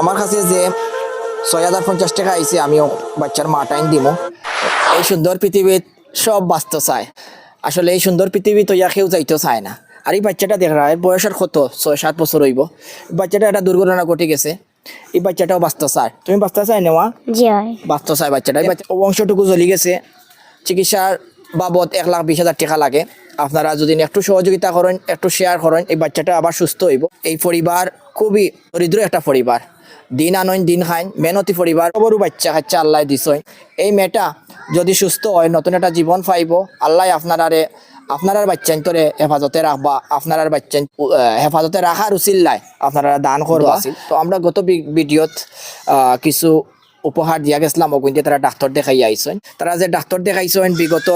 আমার কাছে যে ৬,০৫০ টাকা আইছে, আমিও বাচ্চার মা টাইম দিব। এই সুন্দর পৃথিবীত সব বাঁচতে চায়, আসলে এই সুন্দর পৃথিবী তো কেউ যাইতে চায় না। আর এই বাচ্চাটা দেখ এর বয়স আর কত, ৬-৭ বছর হইব। বাচ্চাটা একটা দুর্ঘটনা ঘটে গেছে, এই বাচ্চাটাও বাঁচতে চায়। তুমি বাঁচতে চাই নেওয়া? জি হয়। বাঁচতে চায় বাচ্চাটা। অংশটুকু জ্বলি গেছে, চিকিৎসার বাবদ ১,২০,০০০ টাকা লাগে। আপনারা যদি একটু সহযোগিতা করেন, একটু শেয়ার করেন, এই বাচ্চাটা আবার সুস্থ হইব। এই পরিবার খুবই দরিদ্র একটা পরিবার, দিন আনইন দিন খাইন, মেহনতি পরিবার। বড় বাচ্চা কাচ্চা আল্লাহ দিছই। এই মেয়েটা যদি সুস্থ হয়, নতুন একটা জীবন পাইব। আল্লাহ আপনার বাচ্চা তোরে হেফাজতে রাখবা, আপনার বাচ্চা হেফাজতে রাখার উচিল্লায় আপনারা দান করবা। তো আমরা গত ভিডিওত কিছু উপহার দিয়া গেছিলাম, ওগুনতে তারা ডাক্তার দেখাই আইসেন। তারা যে ডাক্তার দেখাইছেন বিগত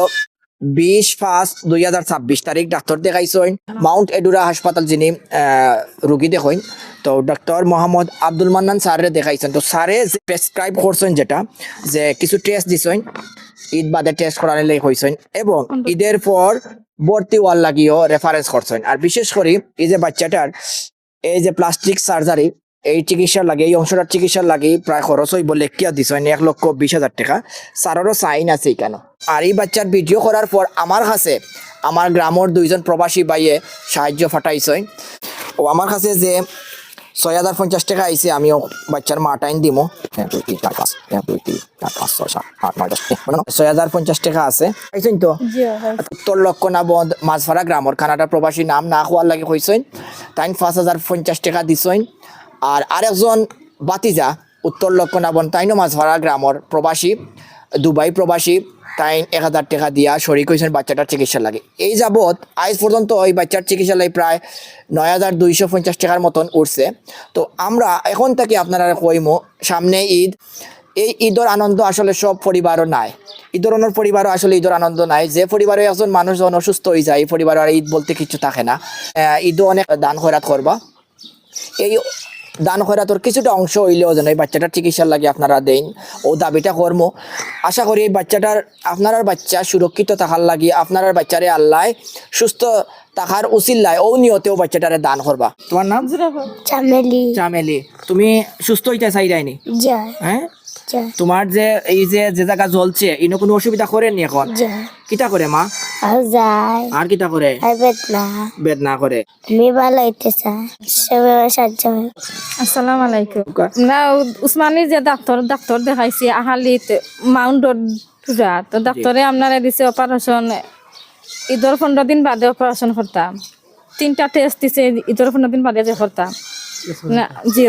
20/5/2026 তারিখ ডাক্তার দেখাইছেন মাউন্ট এডুরা হাসপাতাল, যিনি রুগী দেখেন। তো ডক্টর মোহাম্মদ আব্দুল মান্নান স্যারে দেখাইছেন। তো স্যারে প্রেসক্রাইব করছেন যেটা, যে কিছু টেস্ট দিছেন, ঈদ বাদে টেস্ট করার লেগে হয়েছেন, এবং ঈদের পর ভর্তি হওয়ার লাগিও রেফারেন্স করছেন। আর বিশেষ করে এই যে বাচ্চাটার এই যে প্লাস্টিক সার্জারি, এই চিকিৎসার লাগে, এই অংশটার চিকিৎসার লাগে প্রায় খরচ হইব লেখিয়া দিছেন 1,20,000 টাকা। স্যারেরও সাইন আছে কেন। আর এই বাচ্চার ভিডিও করার পর আমার কাছে আমার গ্রামের 2জন প্রবাসী ভাইয়ে সাহায্য ফাটাইছেন। ও আমার কাছে যে ৬,০৫০ টাকা আইছে, আমিও বাচ্চার মা টাইম দিব। ৬,০৫০ টাকা আছে আইছেন। তো উত্তর লক্ষণাবন্ধ মাঝফাড়া গ্রামের কানাডা প্রবাসী, নাম না হওয়ার লাগে হয়েছেন। তাই ৫,০৫০ টাকা দিছেন। আর আরেকজন বাতিজা উত্তর লক্ষণাবন্ধ, তাইনও মাঝফাড়া গ্রামের প্রবাসী, দুবাই প্রবাসী, তাই ১,০০০ টাকা দিয়া শরিক হয়েছেন বাচ্চাটার চিকিৎসা লাগে। এই যাবৎ আজ পর্যন্ত ওই বাচ্চার চিকিৎসা লাগে প্রায় ৯,২৫০ টাকার মতন উঠছে। তো আমরা এখন থেকে আপনারা কইমো, সামনে ঈদ, এই ঈদের আনন্দ আসলে সব পরিবারও নাই। ঈদের অন্য পরিবারও আসলে ঈদের আনন্দ নাই। যে পরিবারে একজন মানুষ যখন অসুস্থ হয়ে যায়, এই পরিবারে আর ঈদ বলতে কিছু থাকে না। ঈদও অনেক দান খয়রাত করবা। এই দান খয়রাতর কিছুটা অংশ হইলেও যেন এই বাচ্চাটার চিকিৎসার লাগে আপনারা দেন, ও দাবিটা কর্ম। আশা করি এই বাচ্চাটার, আপনার বাচ্চা সুরক্ষিত থাকার লাগি, আপনার বাচ্চারে আল্লাহ সুস্থ থাকার উচিল্লায় ও নিয়তেও বাচ্চাটারে দান করবা। তোমার নাম? চামেলি। চামেলি। তুমি সুস্থ হইতে চাইরাইনি? যায়। হ্যাঁ, যায়। তোমার যে এই যে জায়গা জ্বলছে, ইনো কোনো অসুবিধা করেনি এখন? যায়। কিটা করে মা? আর যায়। আর কিটা করে? আর বেদনা। বেদনা করে। আমি ভালো হইতে চাই, সেভাবে সাহায্য হয়। আসসালামু আলাইকুম। না, উসমানী যে ডাক্তার দেখাইছি আহালিত মাউন্ট টুরা, তো ডাক্তারে আপনারা দিছে অপারেশন, ঈদের 15 দিন বাদে অপারেশন করতাম। 3টা টেস্ট দিছে ঈদের 15 দিন বাদে যে করতাম না। জি